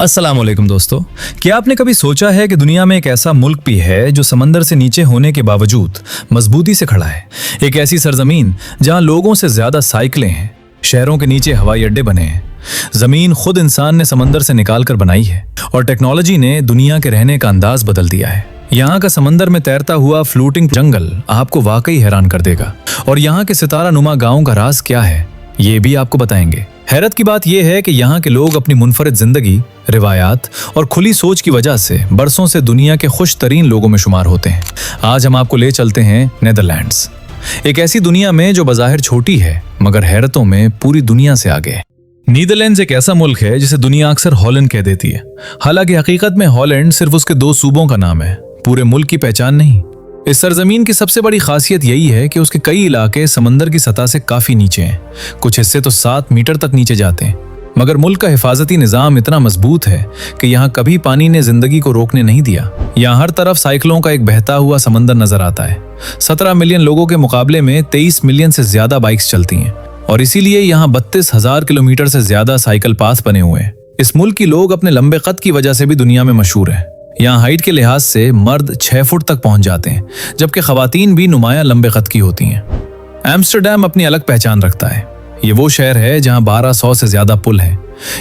अस्सलाम वालेकुम दोस्तों, क्या आपने कभी सोचा है कि दुनिया में एक ऐसा मुल्क भी है जो समंदर से नीचे होने के बावजूद मजबूती से खड़ा है। एक ऐसी सरजमीन जहां लोगों से ज्यादा साइकिलें हैं, शहरों के नीचे हवाई अड्डे बने हैं। जमीन खुद इंसान ने समंदर से निकाल कर बनाई है और टेक्नोलॉजी ने दुनिया के रहने का अंदाज बदल दिया है। यहाँ का समंदर में तैरता हुआ फ्लोटिंग जंगल आपको वाकई हैरान कर देगा। और यहाँ के सितारा नुमा गाँव का राज क्या है, ये भी आपको बताएंगे। हैरत की बात यह है कि यहाँ के लोग अपनी मुनफरिद जिंदगी, रिवायात और खुली सोच की वजह से बरसों से दुनिया के खुश तरीन लोगों में शुमार होते हैं। आज हम आपको ले चलते हैं नेदरलैंड्स, एक ऐसी दुनिया में जो बज़ाहिर छोटी है मगर हैरतों में पूरी दुनिया से आगे है। नीदरलैंड्स एक ऐसा मुल्क है जिसे दुनिया अक्सर हॉलैंड कह देती है। हालांकि हकीकत में हॉलैंड सिर्फ उसके 2 सूबों का नाम है, पूरे मुल्क की पहचान नहीं। इस सरजमीन की सबसे बड़ी खासियत यही है कि उसके कई इलाके समंदर की सतह से काफी नीचे हैं। कुछ हिस्से तो 7 मीटर तक नीचे जाते हैं। मगर मुल्क का हिफाजती निजाम इतना मजबूत है कि यहाँ कभी पानी ने जिंदगी को रोकने नहीं दिया। यहाँ हर तरफ साइकिलों का एक बहता हुआ समंदर नजर आता है। 17 मिलियन लोगों के मुकाबले में 23 मिलियन से ज्यादा बाइक्स चलती हैं और इसीलिए यहाँ 32,000 किलोमीटर से ज्यादा साइकिल पाथ बने हुए हैं। इस मुल्क की लोग अपने लंबे कद की वजह से भी दुनिया में मशहूर है। यहाँ हाइट के लिहाज से मर्द 6 फुट तक पहुंच जाते हैं, जबकि खवातीन भी नुमाया लंबे कद की होती हैं। एम्स्टरडैम अपनी अलग पहचान रखता है। ये वो शहर है जहाँ 1200 से ज्यादा पुल है,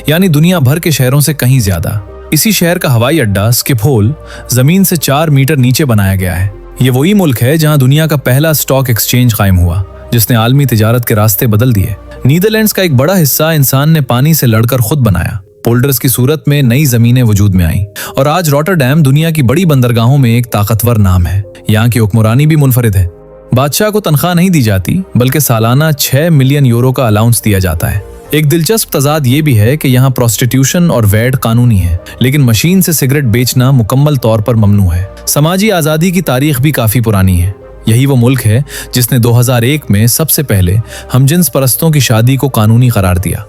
यानी दुनिया भर के शहरों से कहीं ज्यादा। इसी शहर का हवाई अड्डा स्किपहोल जमीन से 4 मीटर नीचे बनाया गया है। ये वही मुल्क है जहाँ दुनिया का पहला स्टॉक एक्सचेंज कायम हुआ, जिसने आलमी तिजारत के रास्ते बदल दिए। नीदरलैंड्स का एक बड़ा हिस्सा इंसान ने पानी से लड़कर खुद बनाया। पोल्डर्स की सूरत में नई जमीनें वजूद में आईं और आज रॉटरडैम दुनिया की बड़ी बंदरगाहों में एक ताकतवर नाम है। यहाँ की हुक्मरानी भी मुनफरिद है। बादशाह को तनख्वाह नहीं दी जाती, बल्कि सालाना 6 मिलियन यूरो का अलाउंस दिया जाता है। एक दिलचस्प तजाद ये भी है कि यहाँ प्रोस्टिट्यूशन और वैड कानूनी है, लेकिन मशीन से सिगरेट बेचना मुकम्मल तौर पर ममनू है। समाजी आज़ादी की तारीख भी काफी पुरानी है। यही वो मुल्क है जिसने 2001 में सबसे पहले हमजिन्स परस्तों की शादी को कानूनी करार दिया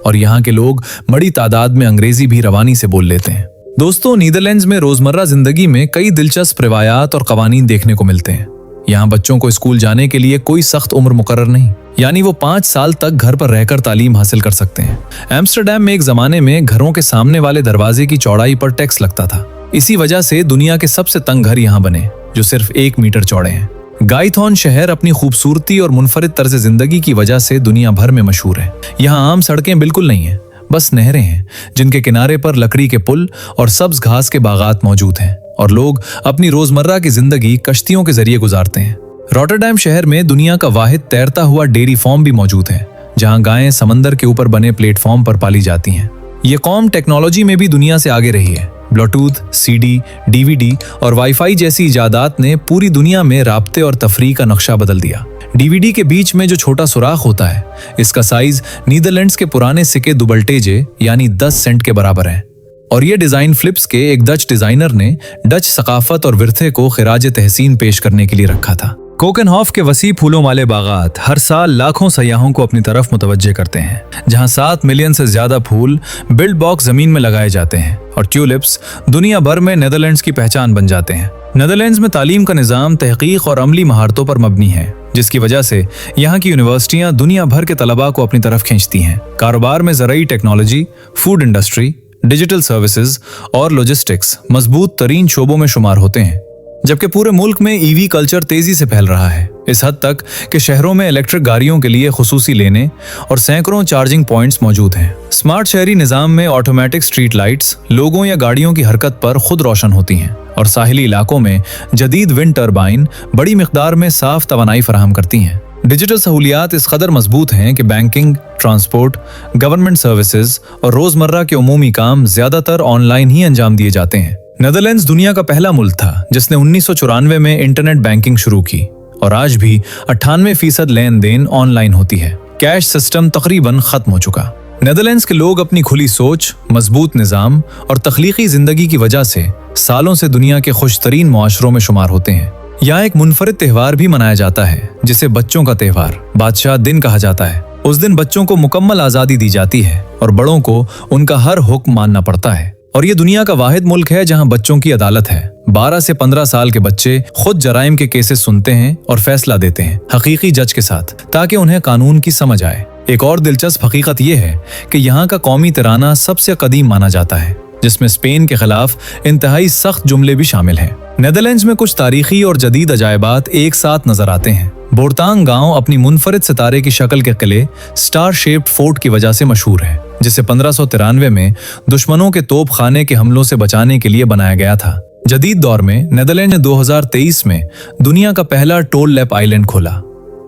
और यहाँ के लोग बड़ी तादाद में अंग्रेजी भी रवानी से बोल लेते हैं। दोस्तों, नीदरलैंड्स में रोजमर्रा जिंदगी में कई दिलचस्प रिवायात और कवानीन देखने को मिलते हैं। यहाँ बच्चों को स्कूल जाने के लिए कोई सख्त उम्र मुकर्रर नहीं, यानी वो 5 साल तक घर पर रहकर तालीम हासिल कर सकते हैं। एम्स्टरडैम में एक जमाने में घरों के सामने वाले दरवाजे की चौड़ाई पर टैक्स लगता था। इसी वजह से दुनिया के सबसे तंग घर यहाँ बने, जो सिर्फ 1 मीटर चौड़े हैं। गाइथॉन शहर अपनी खूबसूरती और मुनफरिद तर्ज जिंदगी की वजह से दुनिया भर में मशहूर है। यहाँ आम सड़कें बिल्कुल नहीं हैं, बस नहरें हैं जिनके किनारे पर लकड़ी के पुल और सब्ज घास के बागात मौजूद हैं और लोग अपनी रोजमर्रा की जिंदगी कश्तियों के जरिए गुजारते हैं। रॉटरडैम शहर में दुनिया का वाहिद तैरता हुआ डेयरी फार्म भी मौजूद है, जहाँ गायें समंदर के ऊपर बने प्लेटफॉर्म पर पाली जाती हैं। ये कौम टेक्नोलॉजी में भी दुनिया से आगे रही है। ब्लूटूथ, CD, DVD और वाईफाई जैसी इजादात ने पूरी दुनिया में राब्ते और तफरीह का नक्शा बदल दिया। DVD के बीच में जो छोटा सुराख होता है, इसका साइज नीदरलैंड्स के पुराने सिक्के दुबल्टेजे यानी 10 सेंट के बराबर है। और ये डिजाइन फ्लिप्स के एक डच डिजाइनर ने डच सकाफत और विरथे को खिराज तहसीन पेश करने के लिए रखा था। कोकेनहॉफ के वसी फूलों वाले बागात हर साल लाखों सयाहों को अपनी तरफ मुतवज्जे करते हैं, जहां 7 मिलियन से ज्यादा फूल बिल्ड बॉक्स जमीन में लगाए जाते हैं और ट्यूलिप्स दुनिया भर में नेदरलैंड्स की पहचान बन जाते हैं। नेदरलैंड्स में तालीम का निज़ाम तहकीक और अमली महारतों पर मबनी है, जिसकी वजह से यहाँ की यूनिवर्सिटियां दुनिया भर के तलबा को अपनी तरफ खींचती हैं। कारोबार में ज़रूरी technology, food industry, digital services और लॉजिस्टिक्स मजबूत तरीन शोबों में शुमार होते हैं, जबकि पूरे मुल्क में EV कल्चर तेजी से फैल रहा है, इस हद तक कि शहरों में इलेक्ट्रिक गाड़ियों के लिए खुसूसी लेने और सैकड़ों चार्जिंग पॉइंट्स मौजूद हैं। स्मार्ट शहरी निजाम में ऑटोमेटिक स्ट्रीट लाइट्स लोगों या गाड़ियों की हरकत पर खुद रोशन होती हैं और साहिली इलाकों में जदीद विंड टर्बाइन बड़ी मिकदार में साफ तवानाई फराहम करती हैं। डिजिटल सहूलियात इस कदर मजबूत हैं कि बैंकिंग, ट्रांसपोर्ट, गवर्नमेंट सर्विसेज और रोजमर्रा के उमूमी काम ज्यादातर ऑनलाइन ही अंजाम दिए जाते हैं। नेदरलैंड्स दुनिया का पहला मुल्क था जिसने 1994 में इंटरनेट बैंकिंग शुरू की और आज भी 98% लेन देन ऑनलाइन होती है। कैश सिस्टम तकरीबन खत्म हो चुका। नेदरलैंड्स के लोग अपनी खुली सोच, मजबूत निजाम और तख्लीकी जिंदगी की वजह से सालों से दुनिया के खुश तरीन मुआशरों में शुमार होते हैं। यहाँ एक मुनफरिद त्योहार भी मनाया जाता है जिसे बच्चों का त्योहार बादशाह दिन कहा जाता है। उस दिन बच्चों को मुकम्मल आज़ादी दी जाती है और बड़ों को उनका हर हुक्म मानना पड़ता है। और ये दुनिया का वाहिद मुल्क है जहाँ बच्चों की अदालत है। 12 से 15 साल के बच्चे खुद जराइम के केसेस सुनते हैं और फैसला देते हैं हकीकी जज के साथ, ताकि उन्हें कानून की समझ आए। एक और दिलचस्प हकीकत यह है कि यहाँ का कौमी तिराना सबसे कदीम माना जाता है, जिसमें स्पेन के खिलाफ इंतहाई सख्त जुमले भी शामिल हैं। नेदरलैंड्स में कुछ तारीखी और जदीद अजायबात एक साथ नजर आते हैं। बोर्तांग गांव अपनी मुनफरिद सितारे की शक्ल के किले स्टार शेप्ड फोर्ट की वजह से मशहूर है, जिसे 1593 में दुश्मनों के तोप खाने के हमलों से बचाने के लिए बनाया गया था। जदीद दौर में नेदरलैंड ने 2023 में दुनिया का पहला टोल लैप आइलैंड खोला,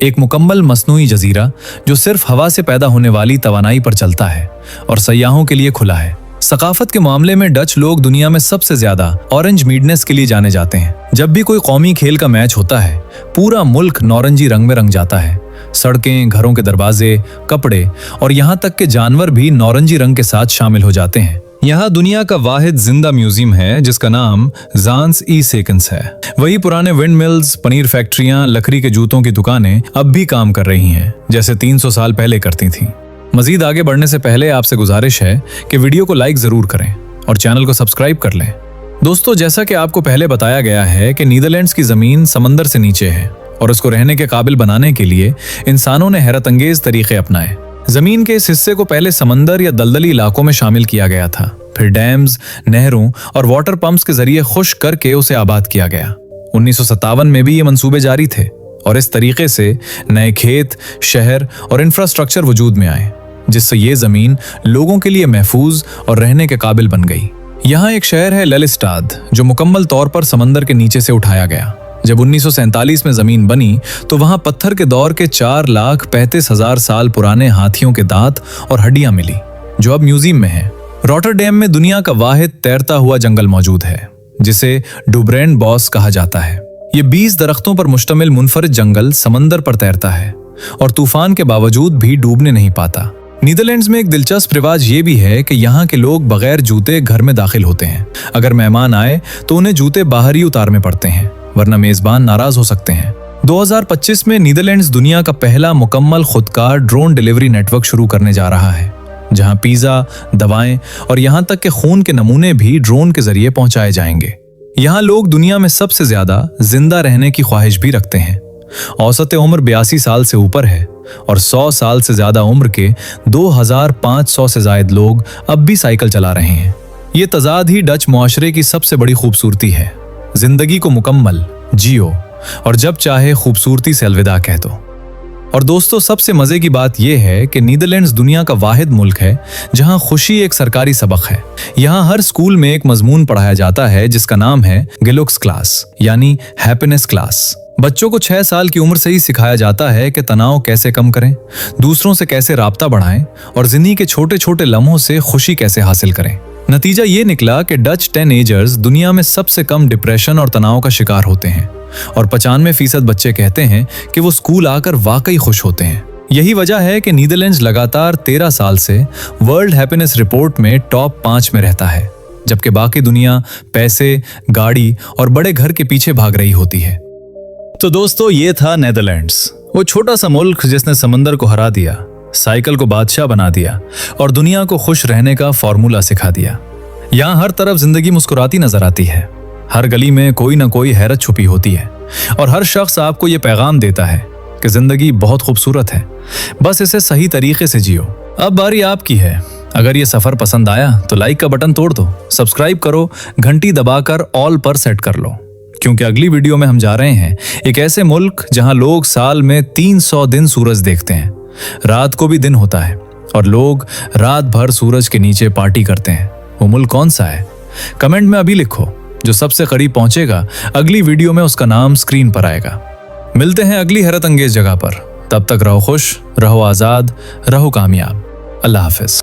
एक मुकम्मल मसनूई जजीरा जो सिर्फ हवा से पैदा होने वाली तवानाई पर चलता है और सयाहों के लिए खुला है। सकाफत के मामले में डच लोग दुनिया में सबसे ज्यादा ऑरेंज मीडनेस के लिए जाने जाते हैं। जब भी कोई कौमी खेल का मैच होता है, पूरा मुल्क नौरंगी रंग में रंग जाता है। सड़कें, घरों के दरवाजे, कपड़े और यहाँ तक के जानवर भी नौरंगी रंग के साथ शामिल हो जाते हैं। यहाँ दुनिया का वाहिद जिंदा म्यूजियम है जिसका नाम ज़ांस ई सेकंस है। वही पुराने विंड मिल्स, पनीर फैक्ट्रियां, लकड़ी के जूतों की दुकानें अब भी काम कर रही हैं, जैसे 300 साल पहले करती थीं। मजीद आगे बढ़ने से पहले आपसे गुजारिश है कि वीडियो को लाइक जरूर करें और चैनल को सब्सक्राइब कर लें। दोस्तों, जैसा कि आपको पहले बताया गया है कि नीदरलैंड्स की जमीन समंदर से नीचे है और उसको रहने के काबिल बनाने के लिए इंसानों ने हैरत अंगेज तरीके अपनाए। जमीन के इस हिस्से को पहले समंदर या दलदली इलाकों में शामिल किया गया था, फिर डैम्स, नहरों और वाटर पंप्स के जरिए खुश्क करके उसे आबाद किया गया। 1957 में भी ये मंसूबे जारी थे और इस तरीके से नए खेत, शहर और इंफ्रास्ट्रक्चर वजूद में आए, जिससे ये जमीन लोगों के लिए महफूज और रहने के काबिल बन गई। यहाँ एक शहर है लेलिस्टाद, जो मुकम्मल तौर पर समंदर के नीचे से उठाया गया। जब 1947 में जमीन बनी तो वहां पत्थर के दौर के 4,35,000 साल पुराने हाथियों के दांत और हड्डियां मिली, जो अब म्यूजियम में है। रॉटरडैम में दुनिया का वाहिद तैरता हुआ जंगल मौजूद है, जिसे डुब्रेन बॉस कहा जाता है। ये 20 दरख्तों पर मुश्तमिल मुनफरिद जंगल समंदर पर तैरता है और तूफान के बावजूद भी डूबने नहीं पाता। नीदरलैंड्स में एक दिलचस्प रिवाज ये भी है कि यहाँ के लोग बगैर जूते घर में दाखिल होते हैं। अगर मेहमान आए तो उन्हें जूते बाहर ही उतारने पड़ते हैं, वरना मेजबान नाराज हो सकते हैं। 2025 में नीदरलैंड्स दुनिया का पहला मुकम्मल खुदकार ड्रोन डिलीवरी नेटवर्क शुरू करने जा रहा है, जहां पिज्जा, दवाएं और यहां तक के खून के नमूने भी ड्रोन के जरिए पहुंचाए जाएंगे। यहां लोग दुनिया में सबसे ज्यादा जिंदा रहने की ख्वाहिश भी रखते हैं। औसत उम्र 82 साल से ऊपर है और 100 साल से ज्यादा उम्र के 2500 से ज्यादा लोग अब भी साइकिल चला रहे हैं। ये तजाद ही डच मुआशरे की सबसे बड़ी खूबसूरती है। जिंदगी को मुकम्मल जियो और जब चाहे खूबसूरती से अलविदा कह दो। और दोस्तों, सबसे मजे की बात यह है कि नीदरलैंड्स दुनिया का वाहिद मुल्क है जहां खुशी एक सरकारी सबक है। यहां हर स्कूल में एक मजमून पढ़ाया जाता है जिसका नाम है गिलुक्स क्लास, यानी हैप्पीनेस क्लास। बच्चों को 6 साल की उम्र से ही सिखाया जाता है कि तनाव कैसे कम करें, दूसरों से कैसे राब्ता बढ़ाएं और जिंदगी के छोटे छोटे लम्हों से खुशी कैसे हासिल करें। नतीजा ये निकला कि डच टीनेजर्स दुनिया में सबसे कम डिप्रेशन और तनाव का शिकार होते हैं और 95% बच्चे कहते हैं कि वो स्कूल आकर वाकई खुश होते हैं। यही वजह है कि नीदरलैंड्स लगातार 13 साल से वर्ल्ड हैप्पीनेस रिपोर्ट में टॉप 5 में रहता है, जबकि बाकी दुनिया पैसे, गाड़ी और बड़े घर के पीछे भाग रही होती है। तो दोस्तों, ये था नेदरलैंड्स, वो छोटा सा मुल्क जिसने समंदर को हरा दिया, साइकिल को बादशाह बना दिया और दुनिया को खुश रहने का फॉर्मूला सिखा दिया। यहाँ हर तरफ जिंदगी मुस्कुराती नजर आती है, हर गली में कोई ना कोई हैरत छुपी होती है और हर शख्स आपको ये पैगाम देता है कि जिंदगी बहुत खूबसूरत है, बस इसे सही तरीके से जियो। अब बारी आपकी है। अगर ये सफर पसंद आया तो लाइक का बटन तोड़ दो, सब्सक्राइब करो, घंटी दबाकर ऑल पर सेट कर लो, क्योंकि अगली वीडियो में हम जा रहे हैं एक ऐसे मुल्क जहां लोग साल में 300 दिन सूरज देखते हैं। रात को भी दिन होता है और लोग रात भर सूरज के नीचे पार्टी करते हैं। वो मुल्क कौन सा है? कमेंट में अभी लिखो। जो सबसे करीब पहुंचेगा अगली वीडियो में उसका नाम स्क्रीन पर आएगा। मिलते हैं अगली हैरत अंगेज जगह पर। तब तक रहो खुश, रहो आजाद, रहो कामयाब। अल्लाह हाफिज।